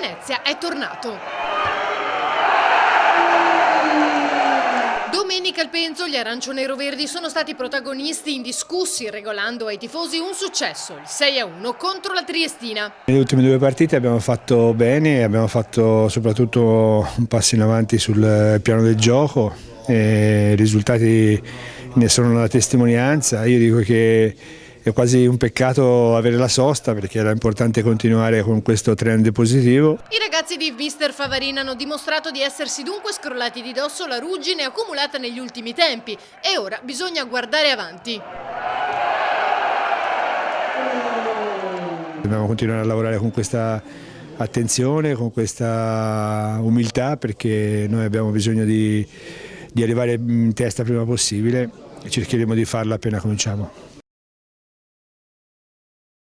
Venezia è tornato. Domenica al Penzo gli arancione-roverdi sono stati protagonisti indiscussi, regolando ai tifosi un successo, il 6-1 contro la Triestina. Nelle ultime due partite abbiamo fatto bene, abbiamo fatto soprattutto un passo in avanti sul piano del gioco, e i risultati ne sono una testimonianza. Io dico che è quasi un peccato avere la sosta, perché era importante continuare con questo trend positivo. I ragazzi di mister Favarin hanno dimostrato di essersi dunque scrollati di dosso la ruggine accumulata negli ultimi tempi e ora bisogna guardare avanti. Dobbiamo continuare a lavorare con questa attenzione, con questa umiltà, perché noi abbiamo bisogno di arrivare in testa prima possibile e cercheremo di farlo appena cominciamo.